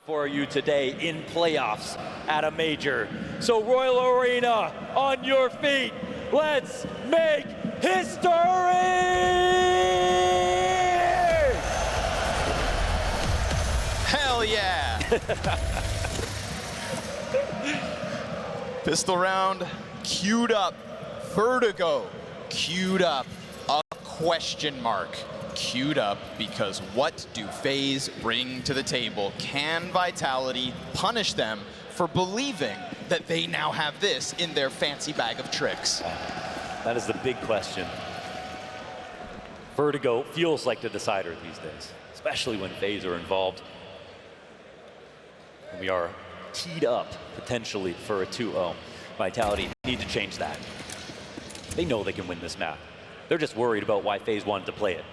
for you today in playoffs at a major. So Royal Arena, on your feet, let's make history! Hell yeah! Pistol round queued up. Vertigo queued up. A question mark queued up, because what do FaZe bring to the table? Can Vitality punish them for believing that they now have this in their fancy bag of tricks? That is the big question. Vertigo feels like the decider these days, especially when FaZe are involved. We are teed up potentially for a 2-0. Vitality need to change that. They know they can win this map. They're just worried about why FaZe wanted to play it.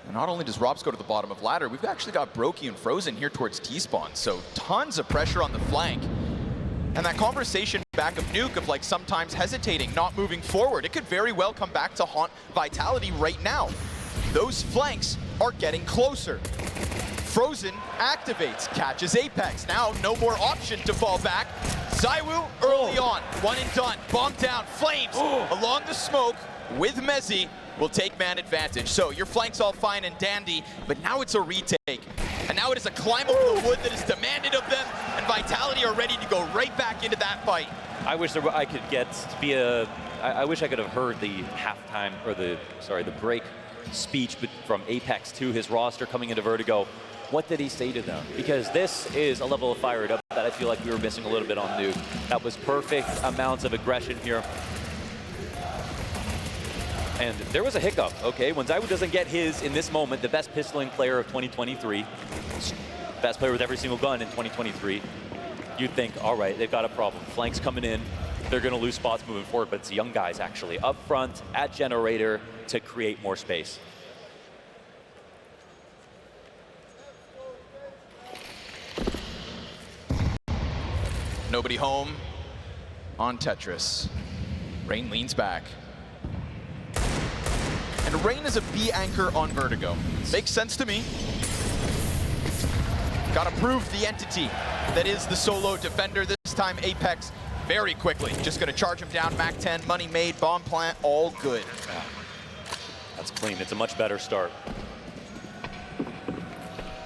And not only does Robs go to the bottom of ladder, we've actually got Brokey and Frozen here towards T-spawn, so tons of pressure on the flank. And that conversation back of Nuke of like sometimes hesitating, not moving forward, it could very well come back to haunt Vitality right now. Those flanks are getting closer. Frozen activates, catches Apex. Now no more option to fall back. Zywoo early on, one and done, bomb down, Flames along the smoke with mezZ will take man advantage. So your flank's all fine and dandy, but now it's a retake. And now it is a climb over the wood that is demanded of them, and Vitality are ready to go right back into that fight. I wish I could get to be I wish I could have heard the halftime, or the break speech from Apex to his roster coming into Vertigo. What did he say to them? Because this is a level of fired up that I feel like we were missing a little bit on Nuke. That was perfect amounts of aggression here. And there was a hiccup, okay? When Zywoo doesn't get his, in this moment, the best pistoling player of 2023, best player with every single gun in 2023, you'd think, all right, they've got a problem. Flanks coming in, they're gonna lose spots moving forward, but it's young guys actually up front at Generator to create more space. Nobody home on Tetris. Rain leans back. And Rain is a B anchor on Vertigo. Makes sense to me. Gotta prove the entity that is the solo defender. This time Apex very quickly. Just gonna charge him down, Mac 10, money made, bomb plant, all good. Yeah. That's clean, it's a much better start.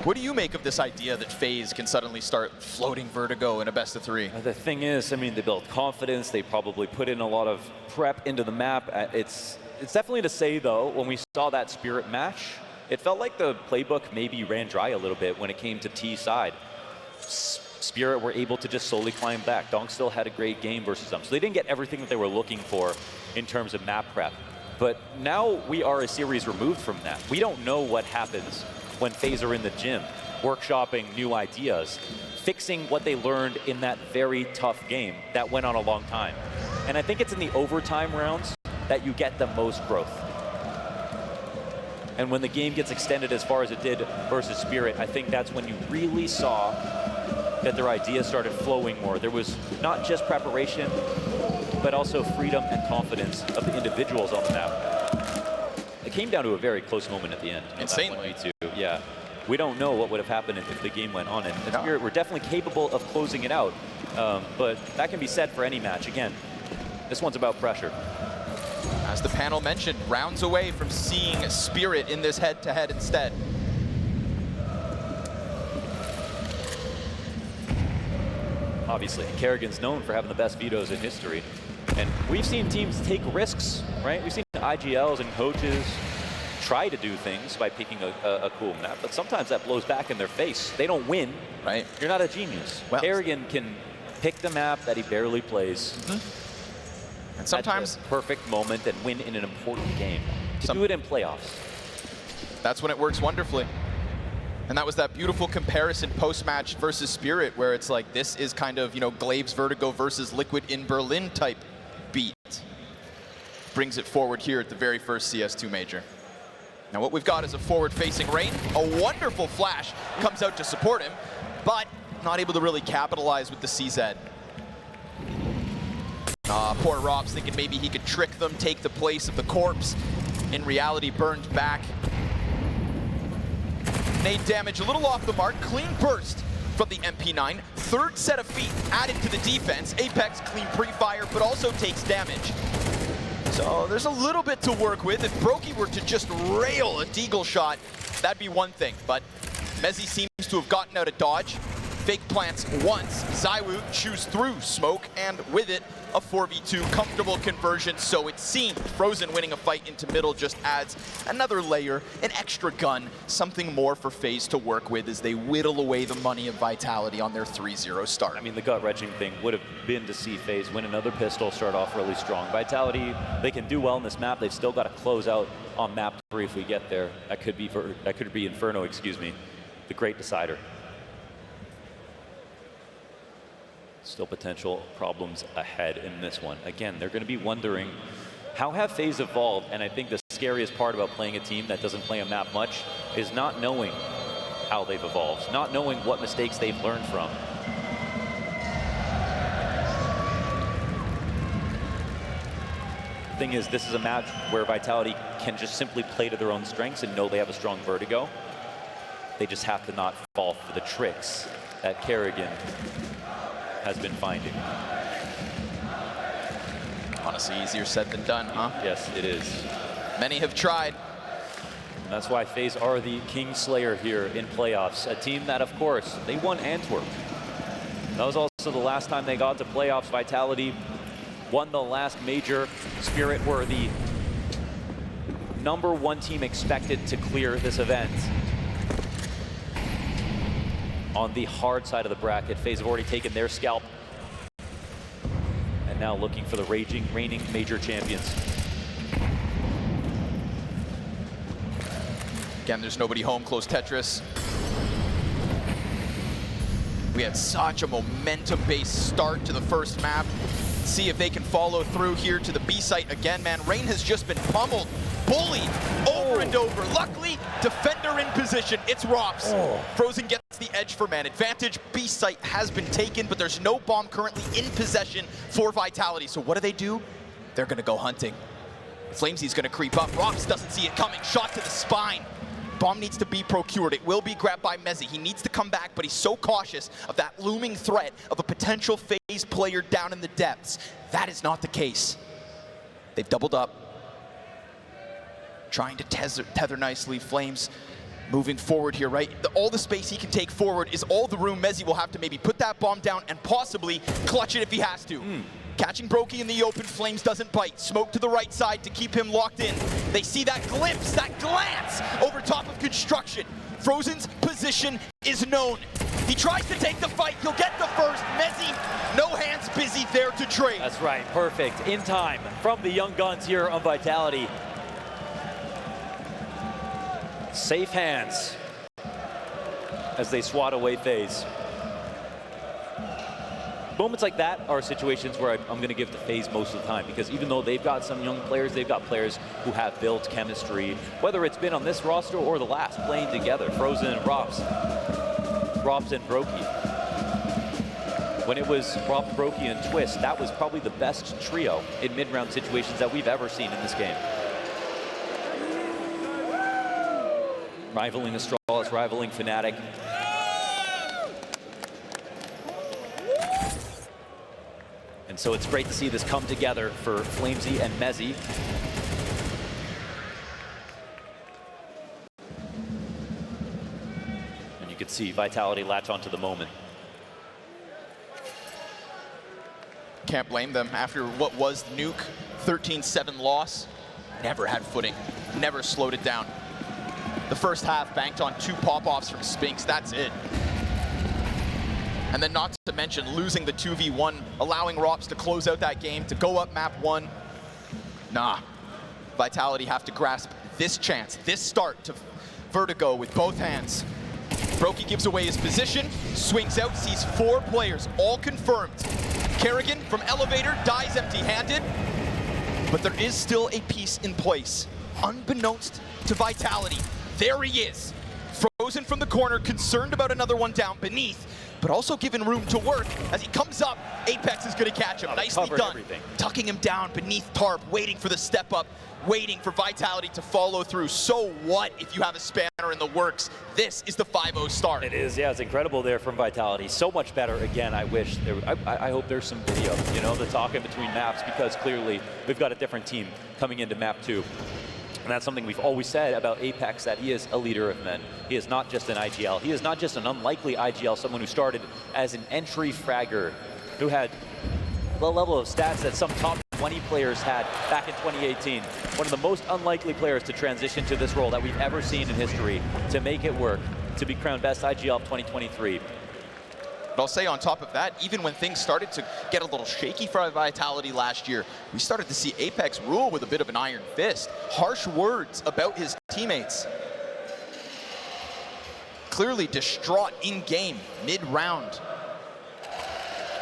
What do you make of this idea that FaZe can suddenly start floating Vertigo in a best of 3? The thing is, I mean, they built confidence, they probably put in a lot of prep into the map. It's definitely to say, though, when we saw that Spirit match, it felt like the playbook maybe ran dry a little bit when it came to T side. Spirit were able to just slowly climb back. Donk still had a great game versus them. So they didn't get everything that they were looking for in terms of map prep. But now we are a series removed from that. We don't know what happens when FaZe are in the gym, workshopping new ideas, fixing what they learned in that very tough game that went on a long time. And I think it's in the overtime rounds that you get the most growth. And when the game gets extended as far as it did versus Spirit, I think that's when you really saw that their ideas started flowing more. There was not just preparation, but also freedom and confidence of the individuals on the map. It came down to a very close moment at the end. Insanely. Yeah. We don't know what would have happened if the game went on. And Spirit were definitely capable of closing it out. But that can be said for any match. Again, this one's about pressure. As the panel mentioned, rounds away from seeing Spirit in this head-to-head instead. Obviously, Kerrigan's known for having the best vetoes in history. And we've seen teams take risks, right? We've seen IGLs and coaches try to do things by picking a cool map, but sometimes that blows back in their face. They don't win, right? You're not a genius. Well, Kerrigan can pick the map that he barely plays. And sometimes at the perfect moment and win in an important game. To do it in playoffs. That's when it works wonderfully. And that was that beautiful comparison post-match versus Spirit, where it's like, this is kind of, you know, Glaive's Vertigo versus Liquid in Berlin type beat. Brings it forward here at the very first CS2 major. Now what we've got is a forward-facing Rain. A wonderful flash comes out to support him, but not able to really capitalize with the CZ. Poor Robs thinking maybe he could trick them, take the place of the corpse. In reality, burned back. Nade damage a little off the mark. Clean burst from the MP9. Third set of feet added to the defense. Apex clean pre-fire, but also takes damage. So there's a little bit to work with. If Brokey were to just rail a Deagle shot, that'd be one thing. But mezZ seems to have gotten out of dodge. Fake plants once. ZywOo chews through smoke, and with it, a 4v2 comfortable conversion. So it seems frozen winning a fight into middle just adds another layer, an extra gun, something more for FaZe to work with as they whittle away the money of Vitality on their 3-0 start. I mean, the gut-wrenching thing would have been to see FaZe win another pistol, start off really strong. Vitality, they can do well in this map. They've still got to close out on map 3 if we get there. That could be Inferno, excuse me, the great decider. Still potential problems ahead in this one. Again, they're going to be wondering, how have FaZe evolved? And I think the scariest part about playing a team that doesn't play a map much is not knowing how they've evolved, not knowing what mistakes they've learned from. The thing is, this is a match where Vitality can just simply play to their own strengths and know they have a strong Vertigo. They just have to not fall for the tricks that Kerrigan has been finding. Honestly, easier said than done, huh? Yes, it is. Many have tried. And that's why FaZe are the Kingslayer here in playoffs. A team that, of course, they won Antwerp. That was also the last time they got to playoffs. Vitality won the last major. Spirit were the #1 team expected to clear this event. On the hard side of the bracket, FaZe have already taken their scalp. And now looking for the reigning major champions. Again, there's nobody home, close Tetris. We had such a momentum-based start to the first map. See if they can follow through here to the B site again, man. Rain has just been pummeled, bullied over and over. Luckily, defender in position. It's Rops. Frozen gets the edge for man advantage. B site has been taken, but there's no bomb currently in possession for Vitality. So what do? They're gonna go hunting. flameZ's gonna creep up. Rops doesn't see it coming. Shot to the spine. Bomb needs to be procured. It will be grabbed by mezZ. He needs to come back, but he's so cautious of that looming threat of a potential FaZe player down in the depths. That is not the case. They've doubled up. Trying to tether nicely. Flames moving forward here, right? All the space he can take forward is all the room mezZ will have to maybe put that bomb down and possibly clutch it if he has to. Catching Brokey in the open, Flames doesn't bite. Smoke to the right side to keep him locked in. They see that glimpse, that glance over top of construction. Frozen's position is known. He tries to take the fight, he'll get the first. mezZ, no hands busy there to trade. That's right, perfect. In time from the young guns here on Vitality. Safe hands as they swat away FaZe. Moments like that are situations where I'm going to give to FaZe most of the time, because even though they've got some young players, they've got players who have built chemistry, whether it's been on this roster or the last, playing together. Frozen and Rops and Brokey. When it was Rops, Brokey, and Twist, that was probably the best trio in mid-round situations that we've ever seen in this game. Rivaling Astralis, rivaling Fnatic. And so it's great to see this come together for flameZ and mezZ. And you could see Vitality latch onto the moment. Can't blame them. After what was Nuke, 13-7 loss, never had footing, never slowed it down. The first half banked on 2 pop-offs from Spinks, that's it. And then not to mention losing the 2v1, allowing Rops to close out that game, to go up map 1. Nah, Vitality have to grasp this chance, this start to Vertigo with both hands. Brokey gives away his position, swings out, sees 4 players, all confirmed. Kerrigan from Elevator dies empty-handed, but there is still a piece in place. Unbeknownst to Vitality, there he is. Frozen from the corner, concerned about another one down beneath. but also given room to work. As he comes up, Apex is going to catch him. Nicely done. Everything. Tucking him down beneath tarp, waiting for the step up, waiting for Vitality to follow through. So what if you have a spanner in the works? This is the 5-0 start. It is, yeah, it's incredible there from Vitality. So much better. Again, I wish there, I hope there's some video, you know, the talking between maps, because clearly we've got a different team coming into map 2. And that's something we've always said about Apex, that he is a leader of men. He is not just an IGL. He is not just an unlikely IGL, someone who started as an entry fragger, who had the level of stats that some top 20 players had back in 2018. One of the most unlikely players to transition to this role that we've ever seen in history, to make it work, to be crowned best IGL of 2023. But I'll say on top of that, even when things started to get a little shaky for Vitality last year, we started to see Apex rule with a bit of an iron fist. Harsh words about his teammates. Clearly distraught in-game, mid-round.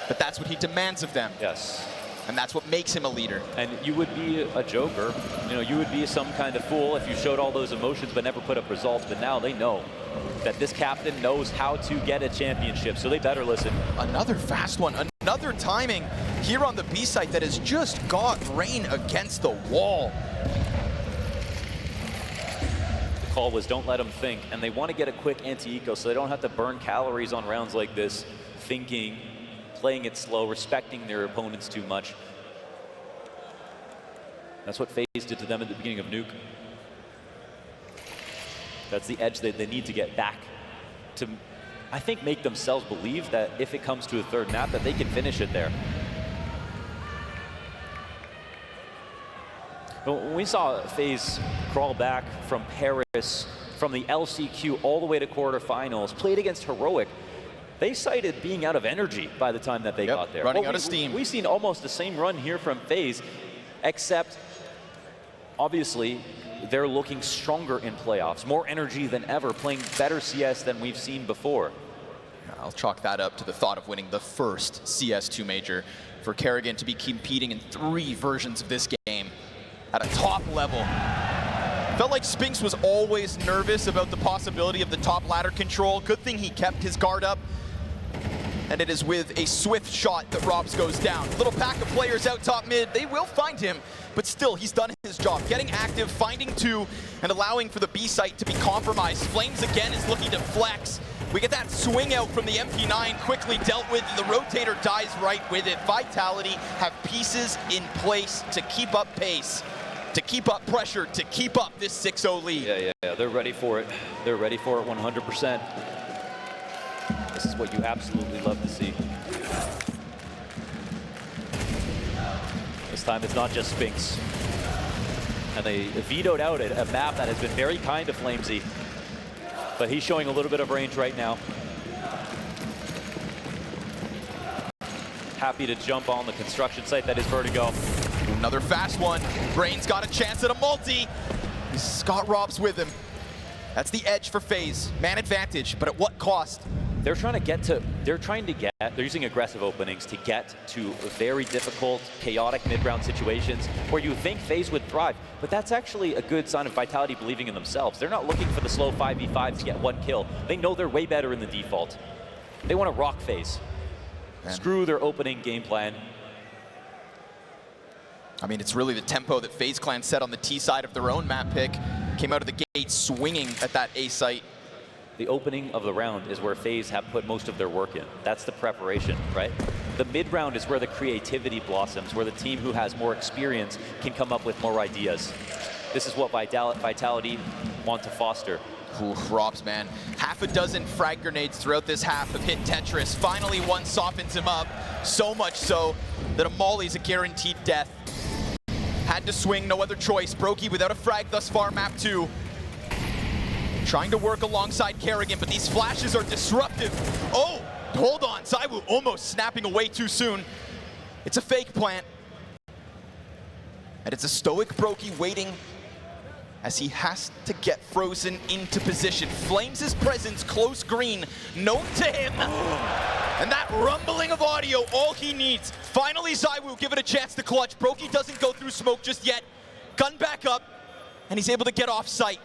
But that's what he demands of them. Yes. And that's what makes him a leader. And you would be a joker, you know, you would be some kind of fool if you showed all those emotions but never put up results. But now they know that this captain knows how to get a championship, so they better listen. Another fast one, another timing here on the B site that has just got Rain against the wall. The call was don't let them think, and they want to get a quick anti-eco so they don't have to burn calories on rounds like this, thinking, playing it slow, respecting their opponents too much. That's what FaZe did to them at the beginning of Nuke. That's the edge that they need to get back to, I think, make themselves believe that if it comes to a third map, that they can finish it there. But when we saw FaZe crawl back from Paris, from the LCQ all the way to quarterfinals, played against Heroic, they cited being out of energy by the time that they got there. Running out of steam. We've seen almost the same run here from FaZe, except obviously they're looking stronger in playoffs, more energy than ever, playing better CS than we've seen before. I'll chalk that up to the thought of winning the first CS2 major for Kerrigan to be competing in 3 versions of this game at a top level. Felt like Spinks was always nervous about the possibility of the top ladder control. Good thing he kept his guard up. And it is with a swift shot that Robs goes down. Little pack of players out top mid. They will find him, but still, he's done his job. Getting active, finding 2, and allowing for the B site to be compromised. flameZ again is looking to flex. We get that swing out from the MP9, quickly dealt with, and the rotator dies right with it. Vitality have pieces in place to keep up pace, to keep up pressure, to keep up this 6-0 lead. Yeah, they're ready for it. They're ready for it 100%. This is what you absolutely love to see. This time it's not just Spinks. And they vetoed out a map that has been very kind to flameZ. But he's showing a little bit of range right now. Happy to jump on the construction site that is Vertigo. Another fast one. Brain's got a chance at a multi. He's got Robs with him. That's the edge for FaZe. Man advantage, but at what cost? They're using aggressive openings to get to very difficult, chaotic mid-round situations where you think FaZe would thrive, but that's actually a good sign of Vitality believing in themselves. They're not looking for the slow 5v5 to get 1 kill. They know they're way better in the default. They want to rock FaZe. Screw their opening game plan. I mean, it's really the tempo that FaZe Clan set on the T side of their own map pick. Came out of the gate swinging at that A site. The opening of the round is where FaZe have put most of their work in. That's the preparation, right? The mid-round is where the creativity blossoms, where the team who has more experience can come up with more ideas. This is what Vitality want to foster. Ooh, Robs, man. Half a dozen frag grenades throughout this half have hit Tetris. Finally, one softens him up. So much so that a Molly's a guaranteed death. Had to swing, no other choice. Brokey without a frag thus far, map 2. Trying to work alongside Kerrigan, but these flashes are disruptive. Oh, hold on. ZywOo almost snapping away too soon. It's a fake plant. And it's a stoic Brokey waiting as he has to get frozen into position. flameZ's presence close green, known to him. And that rumbling of audio, all he needs. Finally, ZywOo given a chance to clutch. Brokey doesn't go through smoke just yet. Gun back up, and he's able to get off site.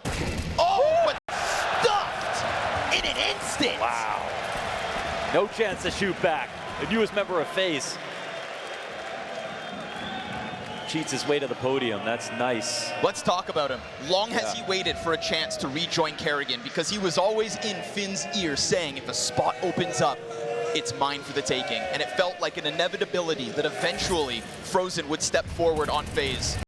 Oh, but stuffed in an instant. Wow. No chance to shoot back. The newest member of FaZe. Cheats his way to the podium. That's nice. Let's talk about him. Long has he waited for a chance to rejoin Kerrigan, because he was always in Finn's ear saying, if a spot opens up, it's mine for the taking. And it felt like an inevitability that eventually frozen would step forward on FaZe.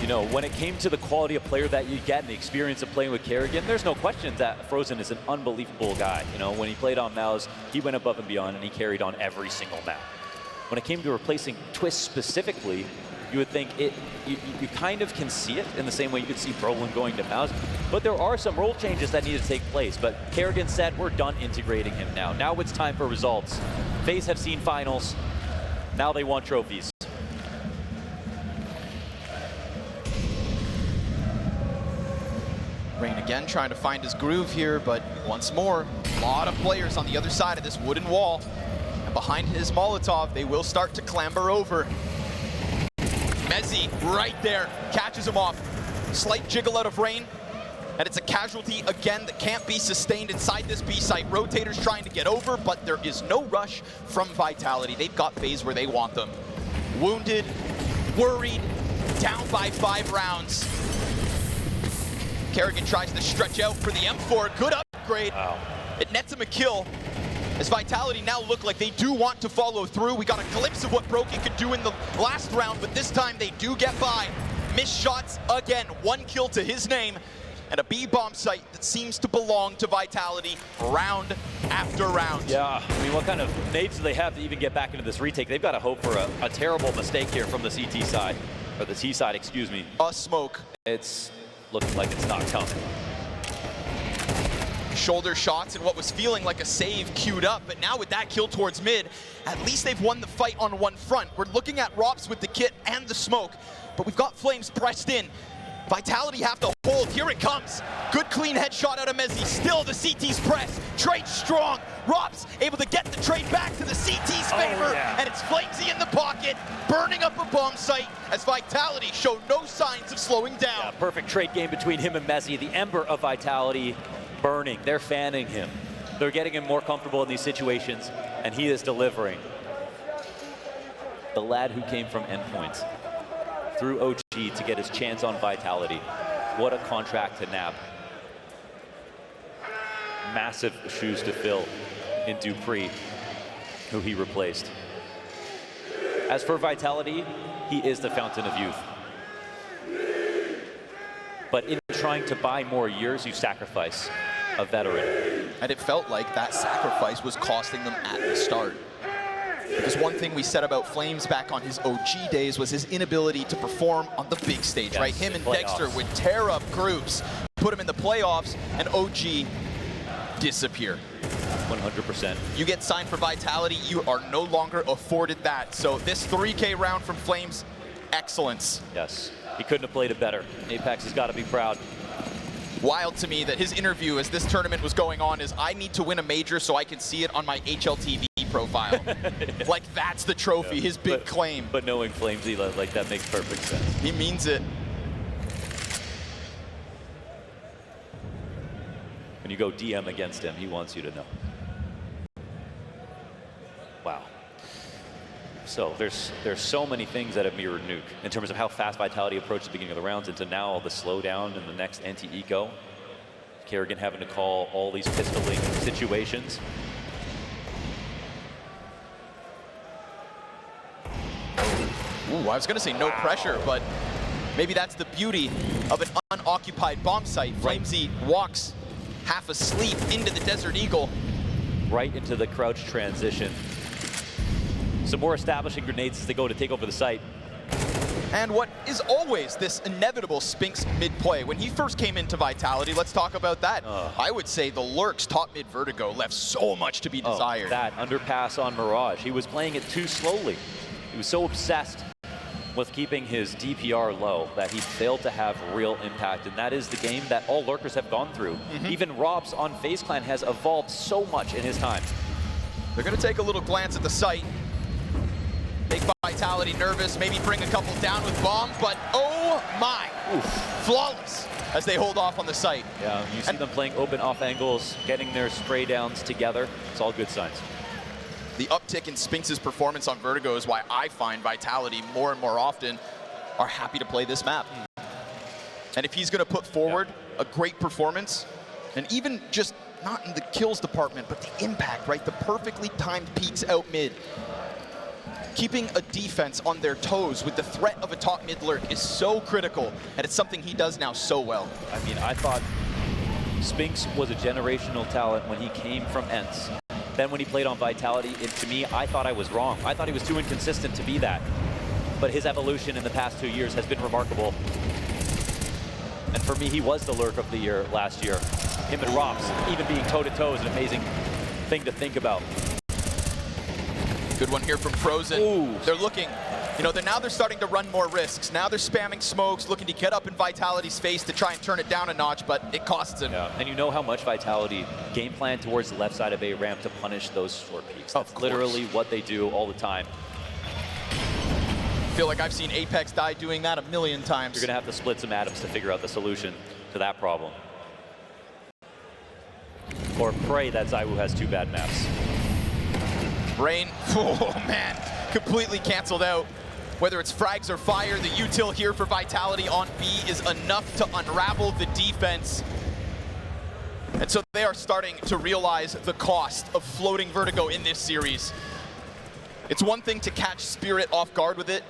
You know, when it came to the quality of player that you get and the experience of playing with Kerrigan, there's no question that Frozen is an unbelievable guy. You know, when he played on MOUZ, he went above and beyond, and he carried on every single map. When it came to replacing Twist specifically, you would think you kind of can see it in the same way you could see Brolin going to MOUZ. But there are some role changes that need to take place. But Kerrigan said, we're done integrating him now. Now it's time for results. FaZe have seen finals. Now they want trophies. Rain again trying to find his groove here, but once more, a lot of players on the other side of this wooden wall. And behind his Molotov, they will start to clamber over. flameZ right there, catches him off. Slight jiggle out of Rain, and it's a casualty again that can't be sustained inside this B site. Rotators trying to get over, but there is no rush from Vitality. They've got FaZe where they want them. Wounded, worried, down by 5 rounds. Kerrigan tries to stretch out for the M4. Good upgrade. Wow. It nets him a kill. As Vitality now look like they do want to follow through. We got a glimpse of what Brokey could do in the last round, but this time they do get by. Missed shots again. 1 kill to his name. And a B-bomb site that seems to belong to Vitality round after round. Yeah, I mean, what kind of nades do they have to even get back into this retake? They've got to hope for a terrible mistake here from the CT side, or the T side, excuse me. A smoke. It's looking like it's not coming. Shoulder shots and what was feeling like a save queued up, but now with that kill towards mid, at least they've won the fight on one front. We're looking at Rops with the kit and the smoke, but we've got Flames pressed in. Vitality have to hold. Here it comes. Good clean headshot out of flameZ. Still the CT's press. Trade strong. Rops able to get the trade back to the CT's favor. And it's flameZ in the pocket, burning up a bomb site as Vitality show no signs of slowing down. Yeah, perfect trade game between him and flameZ. The ember of Vitality burning. They're fanning him. They're getting him more comfortable in these situations, and he is delivering. The lad who came from Endpoints through OG to get his chance on Vitality. What a contract to nab. Massive shoes to fill in Dupree, who he replaced. As for Vitality, he is the fountain of youth. But in trying to buy more years, you sacrifice a veteran. And it felt like that sacrifice was costing them at the start. Because one thing we said about Flames back on his OG days was his inability to perform on the big stage, right? Him and Dexter would tear up groups, put him in the playoffs, and OG disappear. 100%. You get signed for Vitality, you are no longer afforded that. So this 3K round from Flames, excellence. Yes, he couldn't have played it better. Apex has got to be proud. Wild to me that his interview as this tournament was going on is, I need to win a major so I can see it on my HLTV profile. Like that's the trophy, his big claim. But knowing flameZ, like that makes perfect sense. He means it. When you go DM against him, he wants you to know. Wow. So there's so many things that have mirrored Nuke in terms of how fast Vitality approached the beginning of the rounds into now the slowdown in the next anti-eco. Kerrigan having to call all these pistoling situations. Ooh, I was going to say no pressure, but maybe that's the beauty of an unoccupied bomb site. flameZ walks half asleep into the Desert Eagle. Right into the crouch transition. Some more establishing grenades as they go to take over the site. And what is always this inevitable Spinks mid-play. When he first came into Vitality, let's talk about that. I would say the Lurks top mid Vertigo left so much to be desired. That underpass on Mirage. He was playing it too slowly. He was so obsessed with keeping his DPR low that he failed to have real impact. And that is the game that all Lurkers have gone through. Even Robs on FaZe Clan has evolved so much in his time. They're going to take a little glance at the site. Make Vitality nervous, maybe bring a couple down with bombs, but oh my, flawless. as they hold off on the site. Yeah, you see them playing open off angles, getting their spray downs together. It's all good signs. The uptick in Spinx's performance on Vertigo is why I find Vitality more and more often are happy to play this map. And if he's going to put forward a great performance, and even just not in the kills department, but the impact, right? The perfectly timed peeks out mid. Keeping a defense on their toes with the threat of a top mid lurk is so critical, and it's something he does now so well. I mean, I thought Spinx was a generational talent when he came from ENCE. Then when he played on Vitality, to me, I thought I was wrong. I thought he was too inconsistent to be that. But his evolution in the past 2 years has been remarkable. And for me, he was the lurk of the year last year. Him and Rops, even being toe-to-toe is an amazing thing to think about. Good one here from flameZ. Ooh. They're looking, you know, now they're starting to run more risks. Now they're spamming smokes, looking to get up in Vitality's face to try and turn it down a notch, but it costs him. Yeah. And you know how much Vitality game plan towards the left side of A ramp to punish those short peaks. That's literally what they do all the time. I feel like I've seen Apex die doing that a million times. You're going to have to split some atoms to figure out the solution to that problem. Or pray that ZywOo has 2 bad maps. Rain, oh man, completely canceled out. Whether it's frags or fire, the util here for Vitality on B is enough to unravel the defense. And so they are starting to realize the cost of floating Vertigo in this series. It's one thing to catch Spirit off guard with it,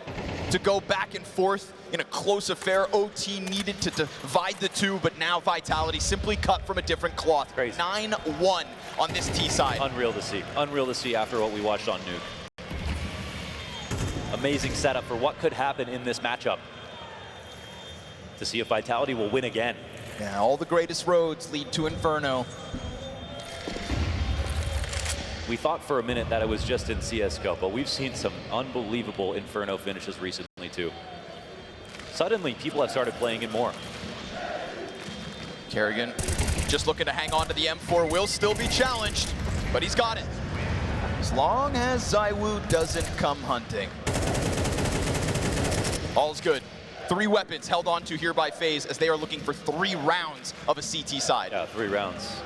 to go back and forth in a close affair. OT needed to divide the two, but now Vitality simply cut from a different cloth. Crazy. 9-1 on this T side. Unreal to see. Unreal to see after what we watched on Nuke. Amazing setup for what could happen in this matchup. To see if Vitality will win again. Yeah, all the greatest roads lead to Inferno. We thought for a minute that it was just in CSGO, but we've seen some unbelievable Inferno finishes recently too. Suddenly, people have started playing it more. Kerrigan just looking to hang on to the M4, will still be challenged, but he's got it. As long as ZywOo doesn't come hunting. All's good. 3 weapons held on to here by FaZe as they are looking for 3 rounds of a CT side. Yeah, 3 rounds.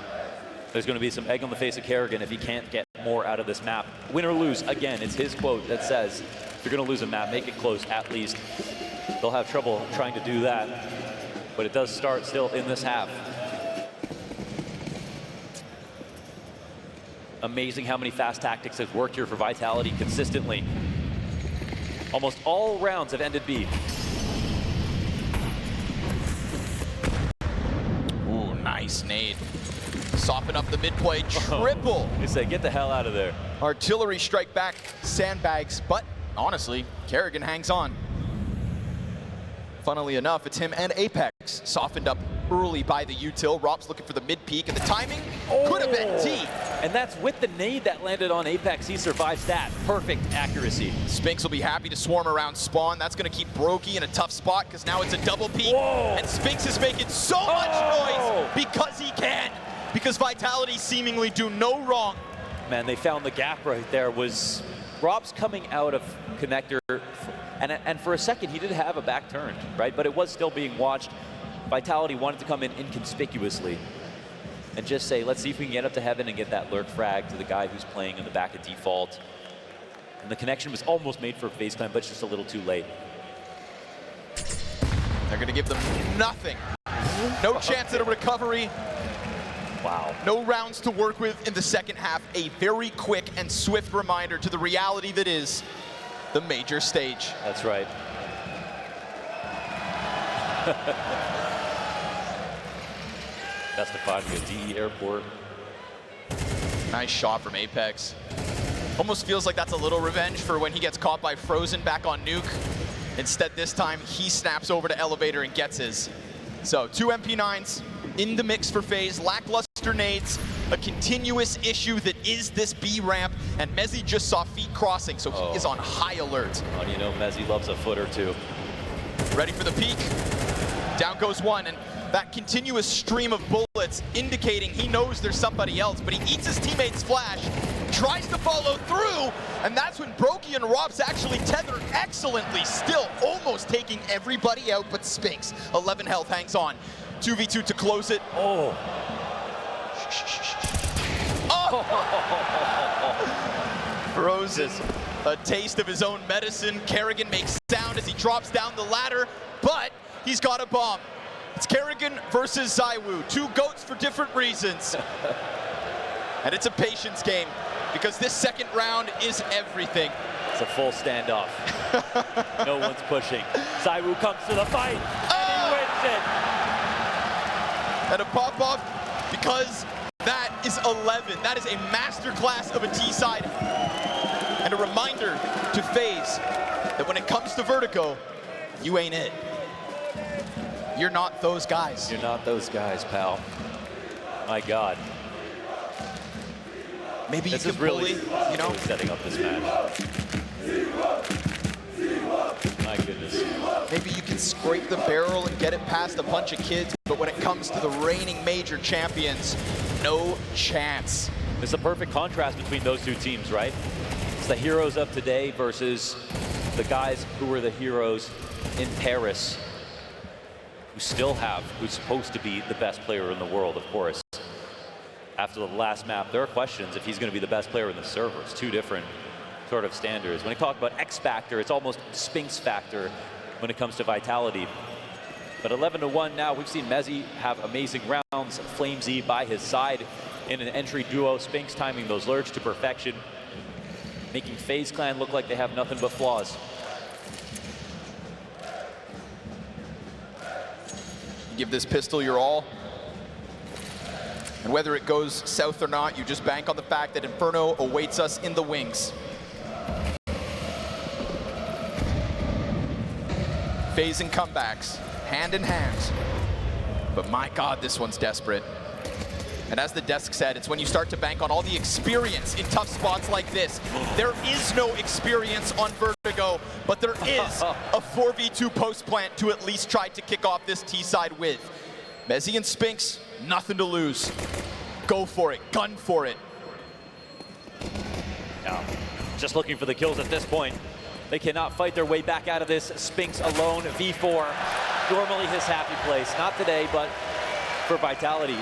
There's going to be some egg on the face of Kerrigan if he can't get more out of this map. Win or lose, again, it's his quote that says, if you're going to lose a map, make it close at least. They'll have trouble trying to do that, but it does start still in this half. Amazing how many fast tactics have worked here for Vitality consistently. Almost all rounds have ended B. Ooh, nice nade. Soften up the mid-play, triple. They say, get the hell out of there. Artillery strike back, sandbags, but honestly, Kerrigan hangs on. Funnily enough, it's him and Apex softened up early by the util. Rob's looking for the mid-peak, and the timing could have been T. And that's with the nade that landed on Apex. He survives that. Perfect accuracy. Spinx will be happy to swarm around spawn. That's going to keep Brokey in a tough spot because now it's a double peak. Whoa. And Spinx is making so much noise because he can. Because Vitality seemingly do no wrong. Man, they found the gap right there. Was Rob's coming out of connector, and for a second he did have a back turned, right? But it was still being watched. Vitality wanted to come in inconspicuously and just say, let's see if we can get up to heaven and get that lurk frag to the guy who's playing in the back of default. And the connection was almost made for FaZe Clan, but just a little too late. They're going to give them nothing. No chance at a recovery. Wow. No rounds to work with in the second half. A very quick and swift reminder to the reality that is the major stage. That's right. Best of 5 to DE Airport. Nice shot from Apex. Almost feels like that's a little revenge for when he gets caught by flameZ back on Nuke. Instead, this time, he snaps over to Elevator and gets his. So, 2 MP9s in the mix for FaZe. Lackluster nades, a continuous issue that is this B ramp, and mezZ just saw feet crossing, so he is on high alert. Oh, you know, mezZ loves a foot or two. Ready for the peak. Down goes 1, and that continuous stream of bullets indicating he knows there's somebody else, but he eats his teammate's flash, tries to follow through, and that's when Brokey and Robs actually tether excellently, still almost taking everybody out but Spinx. 11 health hangs on. 2v2 to close it. Oh. Frozen, a taste of his own medicine. Kerrigan makes sound as he drops down the ladder, but he's got a bomb. It's Kerrigan versus ZywOo, two GOATs for different reasons. And it's a patience game, because this second round is everything. It's a full standoff. No one's pushing. ZywOo comes to the fight, and he wins it. And a pop-off, because that is 11. That is a masterclass of a T-side. And a reminder to FaZe that when it comes to Vertigo, you ain't it. You're not those guys. You're not those guys, pal. My God. Maybe this you is can really, bully, you know, really setting up this match. My goodness. Maybe you can scrape the barrel and get it past a bunch of kids, but when it comes to the reigning major champions, no chance. It's a perfect contrast between those two teams, right? It's the heroes of today versus the guys who were the heroes in Paris, who still have, who's supposed to be the best player in the world, of course. After the last map, there are questions if he's going to be the best player in the servers. Two different sort of standards. When you talk about X factor, it's almost Spinks factor when it comes to vitality. But 11-1 now, we've seen mezZ have amazing rounds, flameZ by his side in an entry duo, Spinks timing those lurch to perfection, making FaZe Clan look like they have nothing but flaws. Give this pistol your all. And whether it goes south or not, you just bank on the fact that Inferno awaits us in the wings. FaZe and comebacks, hand in hand. But my God, this one's desperate. And as the desk said, it's when you start to bank on all the experience in tough spots like this. There is no experience on Vertigo, but there is a 4v2 post plant to at least try to kick off this T-side with. mezZ and Spinks, nothing to lose. Go for it, gun for it. Yeah, just looking for the kills at this point. They cannot fight their way back out of this. Spinks alone, V4, normally his happy place. Not today, but for Vitality.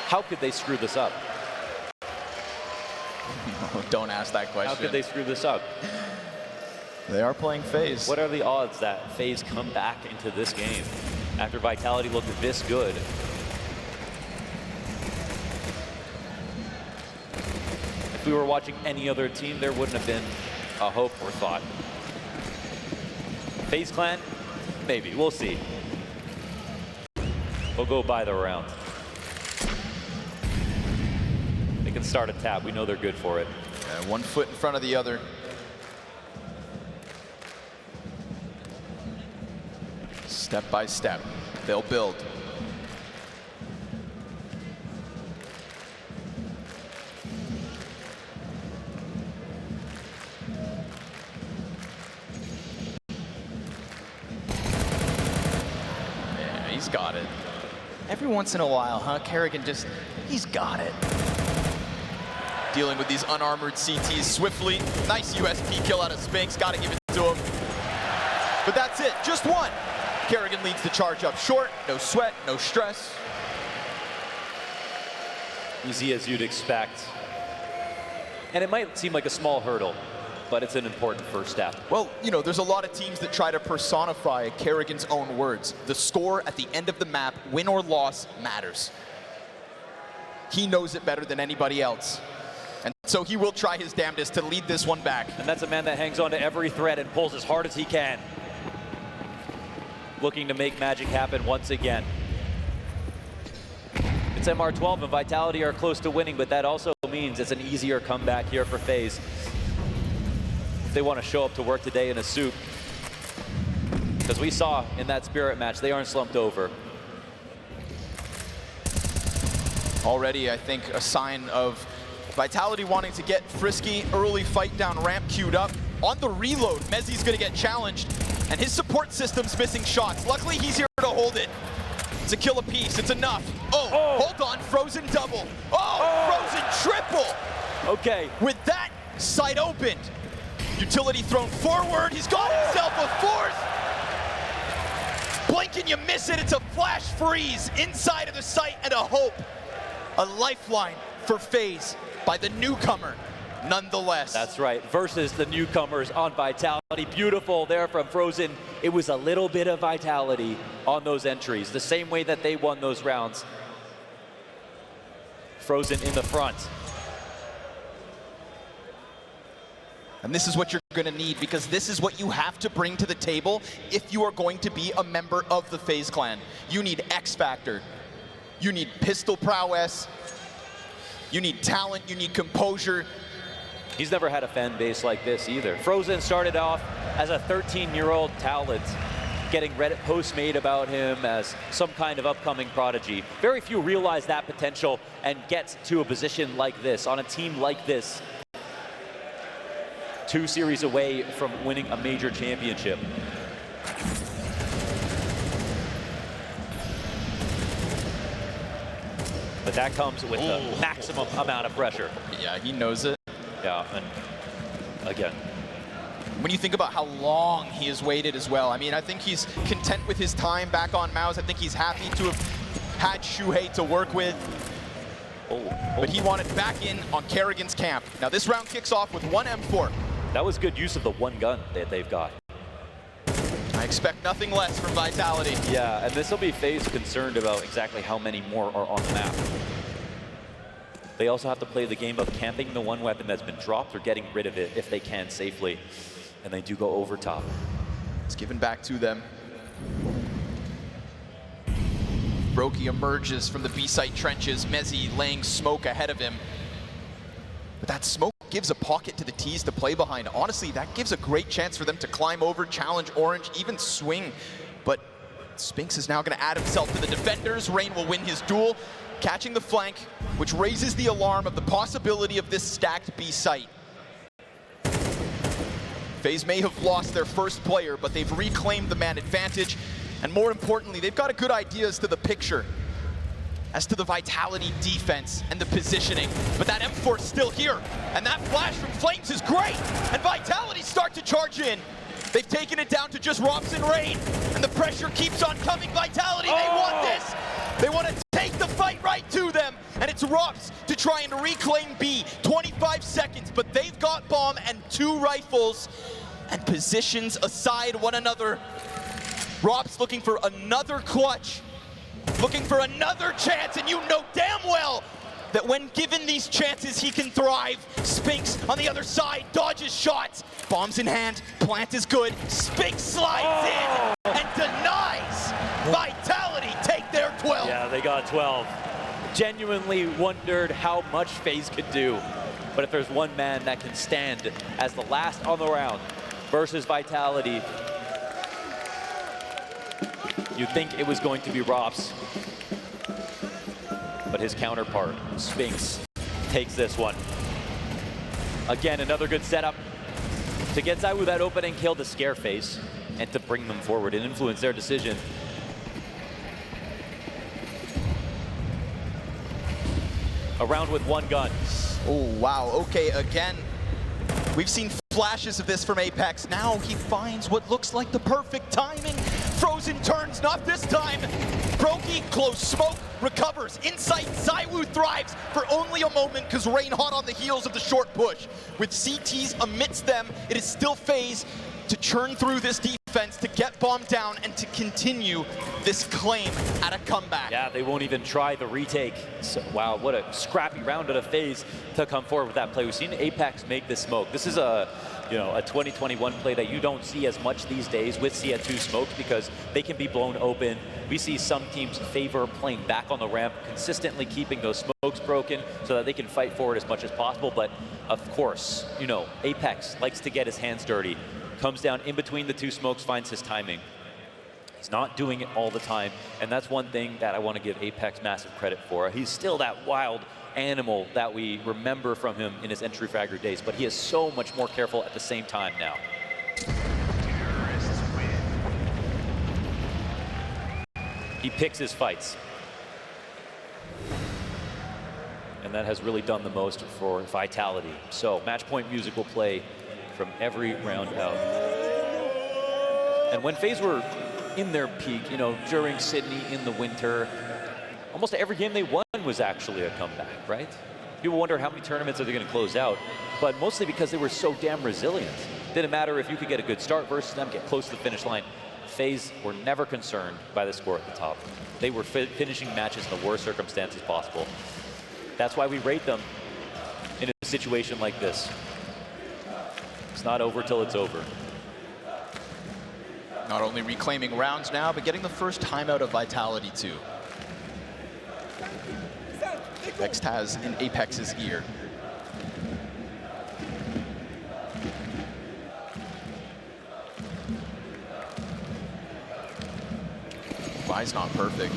How could they screw this up? Don't ask that question. How could they screw this up? They are playing FaZe. What are the odds that FaZe come back into this game after Vitality looked this good? If we were watching any other team, there wouldn't have been a hope or thought. FaZe Clan? Maybe. We'll see. We'll go by the round. They can start a tap. We know they're good for it. Yeah, one foot in front of the other. Step by step, they'll build. Yeah, he's got it. Every once in a while, huh? Kerrigan just, he's got it. Dealing with these unarmored CTs swiftly. Nice USP kill out of Spinks, gotta give it to him. But that's it, just one. Kerrigan leads the charge up short, no sweat, no stress. Easy as you'd expect. And it might seem like a small hurdle, but it's an important first step. Well, you know, there's a lot of teams that try to personify Kerrigan's own words. The score at the end of the map, win or loss, matters. He knows it better than anybody else. And so he will try his damnedest to lead this one back. And that's a man that hangs on to every thread and pulls as hard as he can. Looking to make magic happen once again. It's MR12 and Vitality are close to winning, but that also means it's an easier comeback here for FaZe. If they want to show up to work today in a suit. Because we saw in that Spirit match, they aren't slumped over. Already, I think, a sign of Vitality wanting to get frisky, early fight down ramp queued up. On the reload, mezZ's gonna get challenged, and his support system's missing shots. Luckily, he's here to hold it. It's a kill apiece, it's enough. Oh, hold on, frozen double. Frozen triple. Okay. With that site opened, utility thrown forward, he's got himself a fourth. Blink and you miss it. It's a flash freeze inside of the site and a hope. A lifeline for FaZe by the newcomer, nonetheless. That's right, versus the newcomers on Vitality. Beautiful there from Frozen. It was a little bit of Vitality on those entries, the same way that they won those rounds. Frozen in the front. And this is what you're going to need, because this is what you have to bring to the table if you are going to be a member of the FaZe clan. You need X Factor. You need pistol prowess. You need talent. You need composure. He's never had a fan base like this either. Frozen started off as a 13-year-old talent, getting Reddit posts made about him as some kind of upcoming prodigy. Very few realize that potential and get to a position like this, on a team like this. 2 series away from winning a major championship. But that comes with the maximum amount of pressure. Yeah, he knows it. Yeah, and again. When you think about how long he has waited as well, I mean, I think he's content with his time back on Mouse. I think he's happy to have had Shuhei to work with. But he wanted back in on Kerrigan's camp. Now this round kicks off with 1 M4. That was good use of the one gun that they've got. I expect nothing less from Vitality. Yeah, and this will be FaZe concerned about exactly how many more are on the map. They also have to play the game of camping the one weapon that's been dropped or getting rid of it if they can safely. And they do go over top. It's given back to them. Brokey emerges from the B-site trenches, Mezzi laying smoke ahead of him. But that smoke gives a pocket to the T's to play behind. Honestly, that gives a great chance for them to climb over, challenge Orange, even swing. But Spinks is now going to add himself to the defenders. Rain will win his duel, catching the flank, which raises the alarm of the possibility of this stacked B-site. FaZe may have lost their first player, but they've reclaimed the man advantage. And more importantly, they've got a good idea as to the picture, as to the Vitality defense and the positioning. But that M4's still here, and that flash from flameZ is great, and Vitality start to charge in. They've taken it down to just Robs and Rain, and the pressure keeps on coming. Vitality, they want this. They want to take the fight right to them, and it's Robs to try and reclaim B. 25 seconds, but they've got bomb and 2 rifles, and positions aside one another. Robs looking for another clutch, looking for another chance, and you know damn well that when given these chances, he can thrive. Spinks on the other side, dodges shots. Bombs in hand, plant is good. Spinks slides in and denies. Vitality take their 12. Yeah, they got 12. Genuinely wondered how much FaZe could do. But if there's one man that can stand as the last on the round versus Vitality, you'd think it was going to be Robs. But his counterpart, Spinks, takes this one. Again, another good setup to get Zywoo that opening kill to scare FaZe and to bring them forward and influence their decision. A round with one gun. Oh, wow. Okay, again, we've seen flashes of this from Apex. Now he finds what looks like the perfect timing. Frozen turns, not this time. Brokey, close smoke, recovers. Insight, Zywoo thrives for only a moment because Rain hot on the heels of the short push. With CTs amidst them, it is still FaZe to churn through this defense, to get bombed down, and to continue this claim at a comeback. Yeah, they won't even try the retake. So, wow, what a scrappy round out of FaZe to come forward with that play. We've seen Apex make this smoke. This is a 2021 play that you don't see as much these days with CS2 smokes because they can be blown open. We see some teams favor playing back on the ramp, consistently keeping those smokes broken so that they can fight forward as much as possible. But of course, Apex likes to get his hands dirty. Comes down in between the 2 smokes, finds his timing. He's not doing it all the time, and that's one thing that I want to give Apex massive credit for. He's still that wild animal that we remember from him in his entry fragger days, but he is so much more careful at the same time now. He picks his fights. And that has really done the most for Vitality. So match point music will play from every round out. And when FaZe were in their peak, you know, during Sydney in the winter. Almost every game they won was actually a comeback, right? People wonder how many tournaments are they going to close out, but mostly because they were so damn resilient. Didn't matter if you could get a good start versus them, get close to the finish line. FaZe were never concerned by the score at the top. They were finishing matches in the worst circumstances possible. That's why we rate them in a situation like this. It's not over till it's over. Not only reclaiming rounds now, but getting the first timeout of Vitality too. Next has in Apex's ear. Buy's not perfect.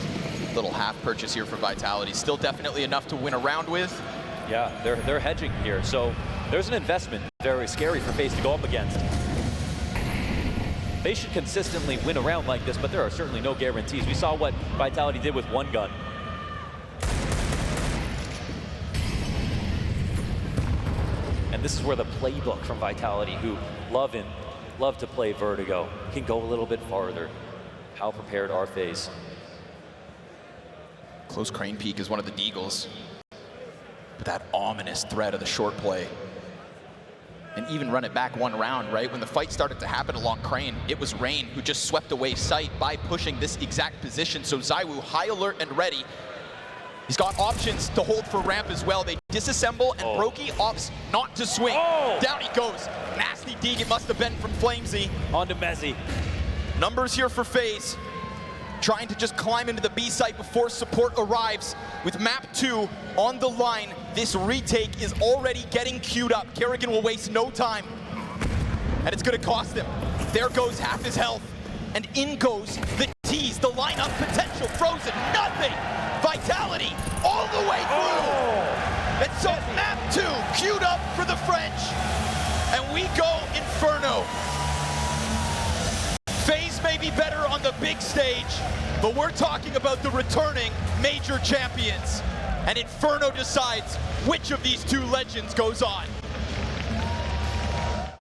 Little half purchase here for Vitality. Still definitely enough to win a round with. Yeah, they're hedging here. So there's an investment very scary for FaZe to go up against. They should consistently win a round like this, but there are certainly no guarantees. We saw what Vitality did with one gun. And this is where the playbook from Vitality, who love to play Vertigo, can go a little bit farther. How prepared are FaZe? Close crane peek is one of the Deagles. But that ominous threat of the short play. And even run it back one round, right? When the fight started to happen along crane, it was Rain who just swept away sight by pushing this exact position. So ZywOo high alert and ready. He's got options to hold for ramp as well. They disassemble and Brokey opts not to swing. Down he goes. Nasty dig it must have been from flameZ. On to Mezzy. Numbers here for FaZe. Trying to just climb into the B site before support arrives. With map 2 on the line, this retake is already getting queued up. Kerrigan will waste no time. And it's gonna cost him. There goes half his health. And in goes the tease, the lineup potential. Frozen, nothing. Vitality all the way through. And so map 2 queued up for the French. And we go Inferno. FaZe may be better on the big stage, but we're talking about the returning major champions. And Inferno decides which of these two legends goes on.